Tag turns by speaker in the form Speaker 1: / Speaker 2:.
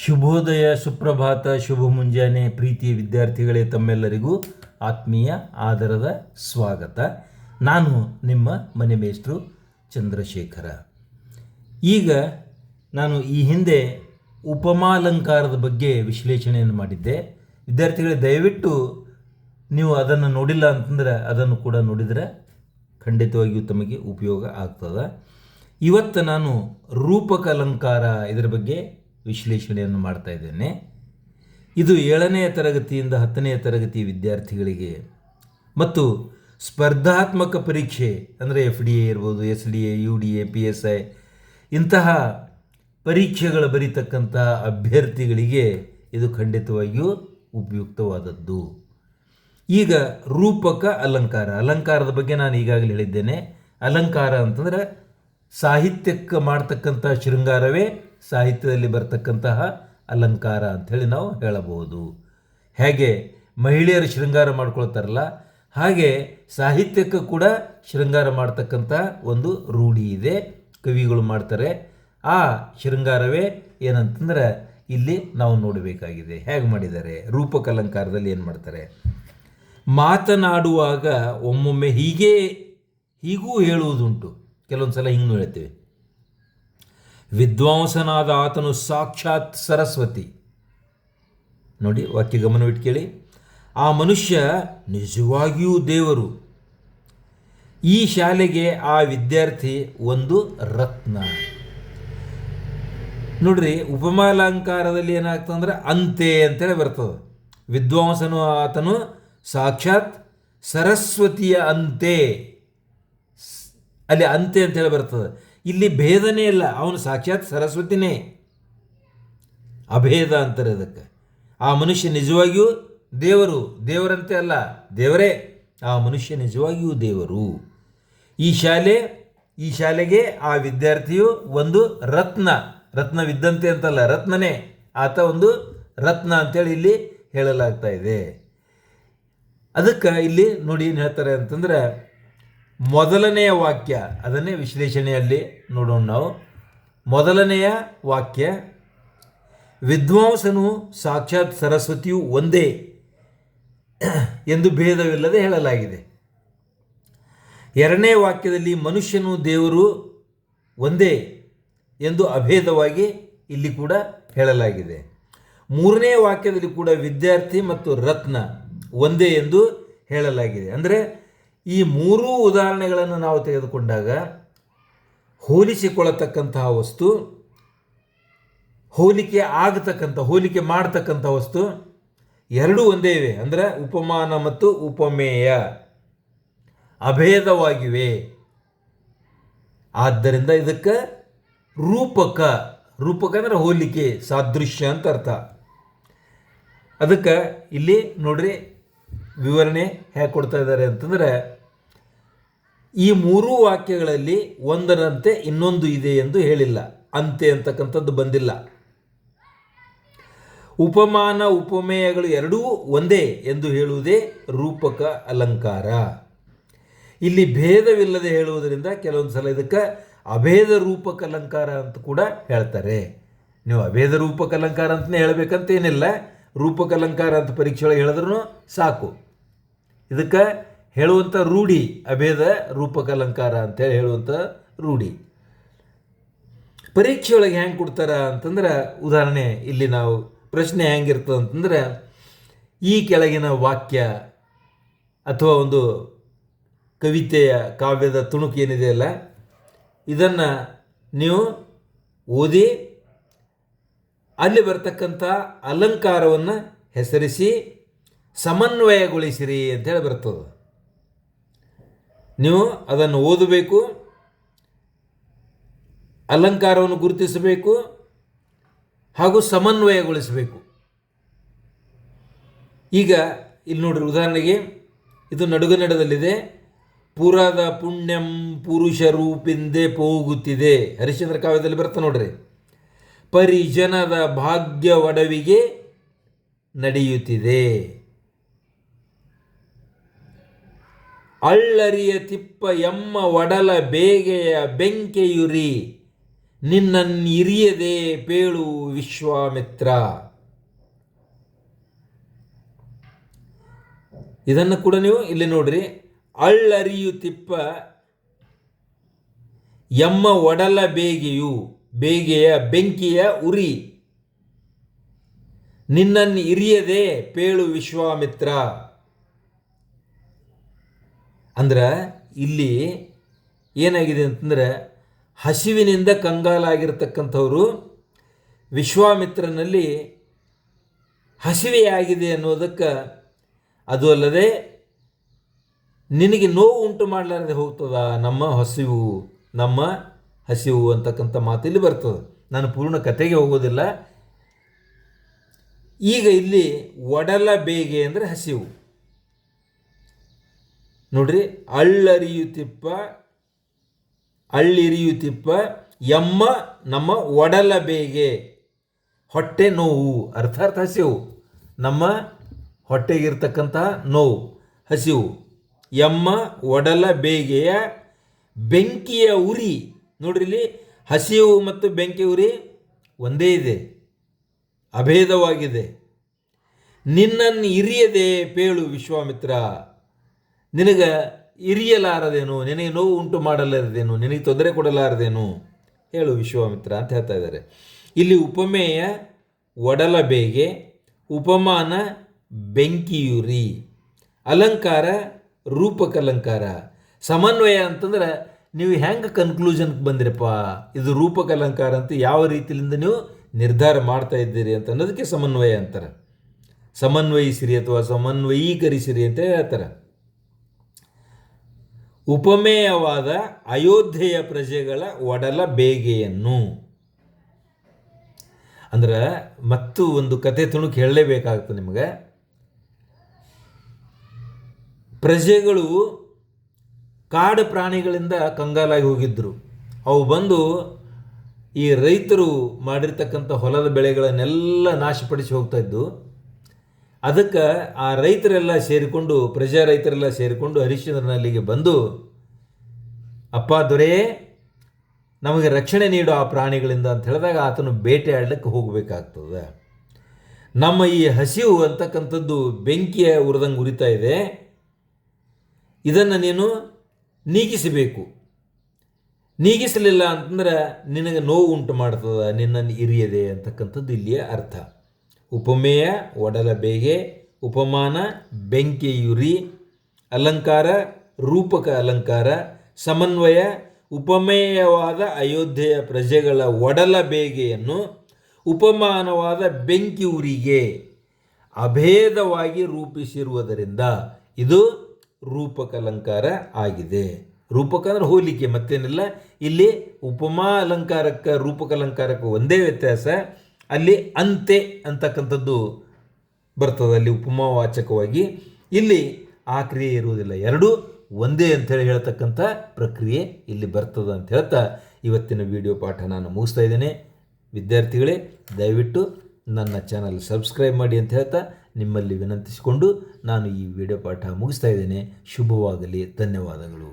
Speaker 1: ಶುಭೋದಯ, ಸುಪ್ರಭಾತ, ಶುಭ ಮುಂಜಾನೆ ಪ್ರೀತಿಯ ವಿದ್ಯಾರ್ಥಿಗಳೇ, ತಮ್ಮೆಲ್ಲರಿಗೂ ಆತ್ಮೀಯ ಆದರದ ಸ್ವಾಗತ. ನಾನು ನಿಮ್ಮ ಮನೆ ಮೇಷ್ಟ್ರು ಚಂದ್ರಶೇಖರ. ಈಗ ನಾನು ಈ ಹಿಂದೆ ಉಪಮಾಲಂಕಾರದ ಬಗ್ಗೆ ವಿಶ್ಲೇಷಣೆಯನ್ನು ಮಾಡಿದ್ದೆ. ವಿದ್ಯಾರ್ಥಿಗಳೇ, ದಯವಿಟ್ಟು ನೀವು ಅದನ್ನು ನೋಡಿಲ್ಲ ಅಂತಂದರೆ ಅದನ್ನು ಕೂಡ ನೋಡಿದರೆ ಖಂಡಿತವಾಗಿಯೂ ತಮಗೆ ಉಪಯೋಗ ಆಗ್ತದೆ. ಇವತ್ತು ನಾನು ರೂಪಕ ಅಲಂಕಾರ ಇದರ ಬಗ್ಗೆ ವಿಶ್ಲೇಷಣೆಯನ್ನು ಮಾಡ್ತಾ ಇದ್ದೇನೆ. ಇದು 7ನೇ ತರಗತಿಯಿಂದ 10ನೇ ತರಗತಿ ವಿದ್ಯಾರ್ಥಿಗಳಿಗೆ ಮತ್ತು ಸ್ಪರ್ಧಾತ್ಮಕ ಪರೀಕ್ಷೆ ಅಂದರೆ FDA ಇರ್ಬೋದು, SDA, UDA, PSI ಇಂತಹ ಪರೀಕ್ಷೆಗಳು ಬರೀತಕ್ಕಂಥ ಅಭ್ಯರ್ಥಿಗಳಿಗೆ ಇದು ಖಂಡಿತವಾಗಿಯೂ ಉಪಯುಕ್ತವಾದದ್ದು. ಈಗ ರೂಪಕ ಅಲಂಕಾರದ ಬಗ್ಗೆ ನಾನು ಈಗಾಗಲೇ ಹೇಳಿದ್ದೇನೆ. ಅಲಂಕಾರ ಅಂತಂದರೆ ಸಾಹಿತ್ಯಕ್ಕೆ ಮಾಡ್ತಕ್ಕಂಥ ಶೃಂಗಾರವೇ ಸಾಹಿತ್ಯದಲ್ಲಿ ಬರ್ತಕ್ಕಂತಹ ಅಲಂಕಾರ ಅಂಥೇಳಿ ನಾವು ಹೇಳಬಹುದು. ಹೇಗೆ ಮಹಿಳೆಯರು ಶೃಂಗಾರ ಮಾಡ್ಕೊಳ್ತಾರಲ್ಲ, ಹಾಗೆ ಸಾಹಿತ್ಯಕ್ಕೂ ಕೂಡ ಶೃಂಗಾರ ಮಾಡ್ತಕ್ಕಂಥ ಒಂದು ರೂಢಿ ಇದೆ, ಕವಿಗಳು ಮಾಡ್ತಾರೆ. ಆ ಶೃಂಗಾರವೇ ಏನಂತಂದ್ರೆ ಇಲ್ಲಿ ನಾವು ನೋಡಬೇಕಾಗಿದೆ. ಹೇಗೆ ಮಾಡಿದ್ದಾರೆ ರೂಪಕ ಅಲಂಕಾರದಲ್ಲಿ ಏನು ಮಾಡ್ತಾರೆ. ಮಾತನಾಡುವಾಗ ಒಮ್ಮೊಮ್ಮೆ ಹೀಗೂ ಹೇಳುವುದುಂಟು, ಕೆಲವೊಂದು ಸಲ ಹಿಂಗೂ ಹೇಳ್ತೇವೆ. ವಿದ್ವಾಂಸನಾದ ಆತನು ಸಾಕ್ಷಾತ್ ಸರಸ್ವತಿ. ನೋಡಿ, ವಾಕ್ಯ ಗಮನವಿಟ್ಟು ಕೇಳಿ. ಆ ಮನುಷ್ಯ ನಿಜವಾಗಿಯೂ ದೇವರು. ಈ ಶಾಲೆಗೆ ಆ ವಿದ್ಯಾರ್ಥಿ ಒಂದು ರತ್ನ. ನೋಡ್ರಿ, ಉಪಮಾಲಂಕಾರದಲ್ಲಿ ಏನಾಗ್ತದಂದ್ರೆ ಅಂತೆ ಅಂತೇಳಿ ಬರ್ತದೆ. ವಿದ್ವಾಂಸನು ಆತನು ಸಾಕ್ಷಾತ್ ಸರಸ್ವತಿಯ ಅಂತೆ, ಅಲ್ಲಿ ಅಂತೆ ಅಂತೇಳಿ ಬರ್ತದೆ. ಇಲ್ಲಿ ಭೇದನೇ ಇಲ್ಲ, ಅವನು ಸಾಕ್ಷಾತ್ ಸರಸ್ವತಿನೇ. ಅಭೇದ ಅಂತಾರೆ ಅದಕ್ಕೆ. ಆ ಮನುಷ್ಯ ನಿಜವಾಗಿಯೂ ದೇವರಂತೆ ಅಲ್ಲ, ದೇವರೇ. ಆ ಮನುಷ್ಯ ನಿಜವಾಗಿಯೂ ದೇವರು. ಈ ಶಾಲೆಗೆ ಆ ವಿದ್ಯಾರ್ಥಿಯು ಒಂದು ರತ್ನವಿದ್ದಂತೆ ಅಂತಲ್ಲ, ರತ್ನನೇ. ಆತ ಒಂದು ರತ್ನ ಅಂತೇಳಿ ಇಲ್ಲಿ ಹೇಳಲಾಗ್ತಾ ಇದೆ. ಅದಕ್ಕೆ ಇಲ್ಲಿ ನೋಡಿ ಏನು ಹೇಳ್ತಾರೆ ಅಂತಂದ್ರೆ, ಮೊದಲನೆಯ ವಾಕ್ಯ, ಅದನ್ನೇ ವಿಶ್ಲೇಷಣೆಯಲ್ಲಿ ನೋಡೋಣ ನಾವು. ಮೊದಲನೆಯ ವಾಕ್ಯ, ವಿದ್ವಾಂಸನು ಸಾಕ್ಷಾತ್ ಸರಸ್ವತಿಯು ಒಂದೇ ಎಂದು ಭೇದವಿಲ್ಲದೆ ಹೇಳಲಾಗಿದೆ. ಎರಡನೇ ವಾಕ್ಯದಲ್ಲಿ ಮನುಷ್ಯನು ದೇವರು ಒಂದೇ ಎಂದು ಅಭೇದವಾಗಿ ಇಲ್ಲಿ ಕೂಡ ಹೇಳಲಾಗಿದೆ. ಮೂರನೇ ವಾಕ್ಯದಲ್ಲಿ ಕೂಡ ವಿದ್ಯಾರ್ಥಿ ಮತ್ತು ರತ್ನ ಒಂದೇ ಎಂದು ಹೇಳಲಾಗಿದೆ. ಅಂದರೆ ಈ ಮೂರೂ ಉದಾಹರಣೆಗಳನ್ನು ನಾವು ತೆಗೆದುಕೊಂಡಾಗ ಹೋಲಿಸಿಕೊಳ್ಳತಕ್ಕಂತಹ ವಸ್ತು, ಹೋಲಿಕೆ ಮಾಡತಕ್ಕಂಥ ವಸ್ತು ಎರಡೂ ಒಂದೇ ಇವೆ. ಅಂದರೆ ಉಪಮಾನ ಮತ್ತು ಉಪಮೇಯ ಅಭೇದವಾಗಿವೆ. ಆದ್ದರಿಂದ ಇದಕ್ಕೆ ರೂಪಕ ಅಂದರೆ ಹೋಲಿಕೆ, ಸಾದೃಶ್ಯ ಅಂತ ಅರ್ಥ. ಅದಕ್ಕೆ ಇಲ್ಲಿ ನೋಡ್ರಿ ವಿವರಣೆ ಹೇಗೆ ಕೊಡ್ತಾ ಇದ್ದಾರೆ ಅಂತಂದರೆ, ಈ ಮೂರೂ ವಾಕ್ಯಗಳಲ್ಲಿ ಒಂದರಂತೆ ಇನ್ನೊಂದು ಇದೆ ಎಂದು ಹೇಳಿಲ್ಲ, ಅಂತೆ ಅಂತಕ್ಕಂಥದ್ದು ಬಂದಿಲ್ಲ. ಉಪಮಾನ ಉಪಮೇಯಗಳು ಎರಡೂ ಒಂದೇ ಎಂದು ಹೇಳುವುದೇ ರೂಪಕ ಅಲಂಕಾರ. ಇಲ್ಲಿ ಭೇದವಿಲ್ಲದೆ ಹೇಳುವುದರಿಂದ ಕೆಲವೊಂದು ಸಲ ಇದಕ್ಕೆ ಅಭೇದ ರೂಪಕ ಅಲಂಕಾರ ಅಂತ ಕೂಡ ಹೇಳ್ತಾರೆ. ನೀವು ಅಭೇದ ರೂಪಕ ಅಲಂಕಾರ ಅಂತಲೇ ಹೇಳಬೇಕಂತ ಏನಿಲ್ಲ, ರೂಪಕ ಅಲಂಕಾರ ಅಂತ ಪರೀಕ್ಷೆ ಒಳಗೆ ಹೇಳಿದ್ರೂ ಸಾಕು. ಇದಕ್ಕೆ ಹೇಳುವಂಥ ರೂಢಿ ಅಭೇದ ರೂಪಕ ಅಲಂಕಾರ ಅಂತೇಳಿ ಹೇಳುವಂಥ ರೂಢಿ. ಪರೀಕ್ಷೆ ಒಳಗೆ ಹೆಂಗೆ ಕೊಡ್ತಾರ ಅಂತಂದ್ರೆ, ಉದಾಹರಣೆ ಇಲ್ಲಿ ನಾವು ಪ್ರಶ್ನೆ ಹೆಂಗಿರ್ತದೆ ಅಂತಂದ್ರೆ, ಈ ಕೆಳಗಿನ ವಾಕ್ಯ ಅಥವಾ ಒಂದು ಕವಿತೆಯ ಕಾವ್ಯದ ತುಣುಕು ಏನಿದೆ ಅಲ್ಲ, ಇದನ್ನು ನೀವು ಓದಿ ಅಲ್ಲಿ ಬರ್ತಕ್ಕಂಥ ಅಲಂಕಾರವನ್ನು ಹೆಸರಿಸಿ ಸಮನ್ವಯಗೊಳಿಸಿರಿ ಅಂತೇಳಿ ಬರ್ತದೆ. ನೀವು ಅದನ್ನು ಓದಬೇಕು, ಅಲಂಕಾರವನ್ನು ಗುರುತಿಸಬೇಕು ಹಾಗೂ ಸಮನ್ವಯಗೊಳಿಸಬೇಕು. ಈಗ ಇಲ್ಲಿ ನೋಡ್ರಿ, ಉದಾಹರಣೆಗೆ ಇದು ನಡುಗನ್ನಡದಲ್ಲಿದೆ. ಪುರದ ಪುಣ್ಯಂ ಪುರುಷ ರೂಪಿಂದೆ ಹೋಗುತ್ತಿದೆ, ಹರಿಶ್ಚಂದ್ರ ಕಾವ್ಯದಲ್ಲಿ ಬರ್ತಾ ನೋಡ್ರಿ. ಪರಿಜನದ ಭಾಗ್ಯ ಒಡವಿಗೆ ನಡೆಯುತ್ತಿದೆ. ಅಳ್ಳರಿಯ ತಿಪ್ಪ ಎಮ್ಮ ಒಡಲ ಬೇಗೆಯ ಬೆಂಕೆಯುರಿ ನಿನ್ನನ್ನಿರಿಯದೆ ಪೇಳು ವಿಶ್ವಾಮಿತ್ರ. ಇದನ್ನು ಕೂಡ ನೀವು ಇಲ್ಲಿ ನೋಡ್ರಿ. ಅಳ್ಳರಿಯುತಿಪ್ಪ ಎಮ್ಮ ಒಡಲ ಬೇಗೆಯು, ಬೇಗೆಯ ಬೆಂಕಿಯ ಉರಿ, ನಿನ್ನನ್ನು ಇರಿಯದೆ ಪೇಳು ವಿಶ್ವಾಮಿತ್ರ. ಅಂದ್ರೆ ಇಲ್ಲಿ ಏನಾಗಿದೆ ಅಂತಂದ್ರೆ, ಹಸಿವಿನಿಂದ ಕಂಗಾಲಾಗಿರ್ತಕ್ಕಂಥವ್ರು ವಿಶ್ವಾಮಿತ್ರನಲ್ಲಿ ಹಸಿವೆಯಾಗಿದೆ ಅನ್ನೋದಕ್ಕೆ, ಅದು ಅಲ್ಲದೆ ನಿನಗೆ ನೋವು ಉಂಟು ಮಾಡಲಾರದೆ ಹೋಗ್ತದ ನಮ್ಮ ಹಸಿವು ಅಂತಕ್ಕಂಥ ಮಾತಿಲ್ಲಿ ಬರ್ತದೆ. ನಾನು ಪೂರ್ಣ ಕಥೆಗೆ ಹೋಗೋದಿಲ್ಲ. ಈಗ ಇಲ್ಲಿ ಒಡಲ ಬೇಗೆ ಅಂದರೆ ಹಸಿವು ನೋಡ್ರಿ. ಅಳ್ಳಿರಿಯುತಿಪ್ಪ ಎಮ್ಮ ನಮ್ಮ ಒಡಲ ಬೇಗೆ, ಹೊಟ್ಟೆ ನೋವು ಅರ್ಥಾತ್ ಹಸಿವು, ನಮ್ಮ ಹೊಟ್ಟೆಗಿರ್ತಕ್ಕಂತಹ ನೋವು ಹಸಿವು. ಎಮ್ಮ ಒಡಲ ಬೇಗೆಯ ಬೆಂಕಿಯ ಉರಿ. ನೋಡ್ರಿ, ಇಲ್ಲಿ ಹಸಿವು ಮತ್ತು ಬೆಂಕಿ ಉರಿ ಒಂದೇ ಇದೆ, ಅಭೇದವಾಗಿದೆ. ನಿನ್ನನ್ನು ಇರಿಯದೆ ಪೇಳು ವಿಶ್ವಾಮಿತ್ರ, ನಿನಗೆ ಇರಿಯಲಾರದೇನು, ನಿನಗೆ ನೋವು ಉಂಟು ಮಾಡಲಾರದೇನು, ನಿನಗೆ ತೊಂದರೆ ಕೊಡಲಾರದೇನು, ಹೇಳು ವಿಶ್ವಾಮಿತ್ರ ಅಂತ ಹೇಳ್ತಾ ಇದ್ದಾರೆ. ಇಲ್ಲಿ ಉಪಮೇಯ ಒಡಲ ಬೇಗೆ, ಉಪಮಾನ ಬೆಂಕಿಯುರಿ, ಅಲಂಕಾರ ರೂಪಕಲಂಕಾರ. ಸಮನ್ವಯ ಅಂತಂದ್ರೆ ನೀವು ಹೆಂಗೆ ಕನ್ಕ್ಲೂಷನ್ಗೆ ಬಂದಿರಪ್ಪ ಇದು ರೂಪಕಲಂಕಾರ ಅಂತ ಯಾವ ರೀತಿಯಿಂದ ನೀವು ನಿರ್ಧಾರ ಮಾಡ್ತಾ ಇದ್ದೀರಿ ಅಂತ ಅನ್ನೋದಕ್ಕೆ ಸಮನ್ವಯ ಅಂತಾರೆ. ಸಮನ್ವಯಿಸಿರಿ ಅಥವಾ ಸಮನ್ವಯೀಕರಿಸಿರಿ ಅಂತ ಹೇಳ್ತಾರೆ. ಉಪಮೇಯವಾದ ಅಯೋಧ್ಯೆಯ ಪ್ರಜೆಗಳ ಒಡಲ ಬೇಗೆಯನ್ನು, ಅಂದ್ರೆ ಮತ್ತು ಒಂದು ಕತೆ ತುಣುಕು ಹೇಳಲೇಬೇಕಾಗ್ತದೆ ನಿಮಗೆ. ಪ್ರಜೆಗಳು ಕಾಡು ಪ್ರಾಣಿಗಳಿಂದ ಕಂಗಾಲಾಗಿ ಹೋಗಿದ್ದರು. ಅವು ಬಂದು ಈ ರೈತರು ಮಾಡಿರ್ತಕ್ಕಂಥ ಹೊಲದ ಬೆಳೆಗಳನ್ನೆಲ್ಲ ನಾಶಪಡಿಸಿ ಹೋಗ್ತಾ ಇದ್ದು. ಅದಕ್ಕೆ ಆ ರೈತರೆಲ್ಲ ಸೇರಿಕೊಂಡು, ಪ್ರಜಾ ರೈತರೆಲ್ಲ ಸೇರಿಕೊಂಡು ಹರಿಶ್ಚಂದ್ರನಲ್ಲಿಗೆ ಬಂದು, ಅಪ್ಪ ದೊರೆ ನಮಗೆ ರಕ್ಷಣೆ ನೀಡು ಆ ಪ್ರಾಣಿಗಳಿಂದ ಅಂತ ಹೇಳಿದಾಗ ಆತನು ಬೇಟೆ ಆಡಲಿಕ್ಕೆ ಹೋಗಬೇಕಾಗ್ತದೆ. ನಮ್ಮ ಈ ಹಸಿವು ಅಂತಕ್ಕಂಥದ್ದು ಬೆಂಕಿಯ ಉರಿದಂಗೆ ಉರಿತಾ ಇದೆ, ಇದನ್ನು ನೀನು ನೀಗಿಸಬೇಕು. ನೀಗಿಸಲಿಲ್ಲ ಅಂತಂದ್ರೆ ನಿನಗೆ ನೋವು ಉಂಟು ಮಾಡ್ತದೆ, ನಿನ್ನನ್ನು ಇರಿಯದೆ ಅಂತಕ್ಕಂಥದ್ದು ಇಲ್ಲಿಯ ಅರ್ಥ. ಉಪಮೇಯ ಒಡಲ ಬೇಗೆ, ಉಪಮಾನ ಬೆಂಕಿಯುರಿ, ಅಲಂಕಾರ ರೂಪಕ ಅಲಂಕಾರ, ಸಮನ್ವಯ ಉಪಮೇಯವಾದ ಅಯೋಧ್ಯೆಯ ಪ್ರಜೆಗಳ ಒಡಲ ಬೇಗೆಯನ್ನು ಉಪಮಾನವಾದ ಬೆಂಕಿ ಉರಿಗೆ ಅಭೇದವಾಗಿ ರೂಪಿಸಿರುವುದರಿಂದ ಇದು ರೂಪಕಲಂಕಾರ ಆಗಿದೆ. ರೂಪಕ ಅಂದರೆ ಹೋಲಿಕೆ, ಮತ್ತೇನಿಲ್ಲ. ಇಲ್ಲಿ ಉಪಮಾ ಅಲಂಕಾರಕ್ಕೆ ರೂಪಕಲಂಕಾರಕ್ಕೆ ಒಂದೇ ವ್ಯತ್ಯಾಸ, ಅಲ್ಲಿ ಅಂತೆ ಅಂತಕ್ಕಂಥದ್ದು ಬರ್ತದೆ ಅಲ್ಲಿ ಉಪಮಾವಾಚಕವಾಗಿ. ಇಲ್ಲಿ ಆ ಕ್ರಿಯೆ ಇರುವುದಿಲ್ಲ, ಎರಡೂ ಒಂದೇ ಅಂಥೇಳಿ ಹೇಳ್ತಕ್ಕಂಥ ಪ್ರಕ್ರಿಯೆ ಇಲ್ಲಿ ಬರ್ತದೆ ಅಂತ ಹೇಳ್ತಾ ಇವತ್ತಿನ ವಿಡಿಯೋ ಪಾಠ ನಾನು ಮುಗಿಸ್ತಾ ಇದ್ದೇನೆ. ವಿದ್ಯಾರ್ಥಿಗಳೇ, ದಯವಿಟ್ಟು ನನ್ನ ಚಾನಲ್ ಸಬ್ಸ್ಕ್ರೈಬ್ ಮಾಡಿ ಅಂತ ಹೇಳ್ತಾ ನಿಮ್ಮಲ್ಲಿ ವಿನಂತಿಸಿಕೊಂಡು ನಾನು ಈ ವಿಡಿಯೋ ಪಾಠ ಮುಗಿಸ್ತಾ ಇದ್ದೇನೆ. ಶುಭವಾಗಲಿ. ಧನ್ಯವಾದಗಳು.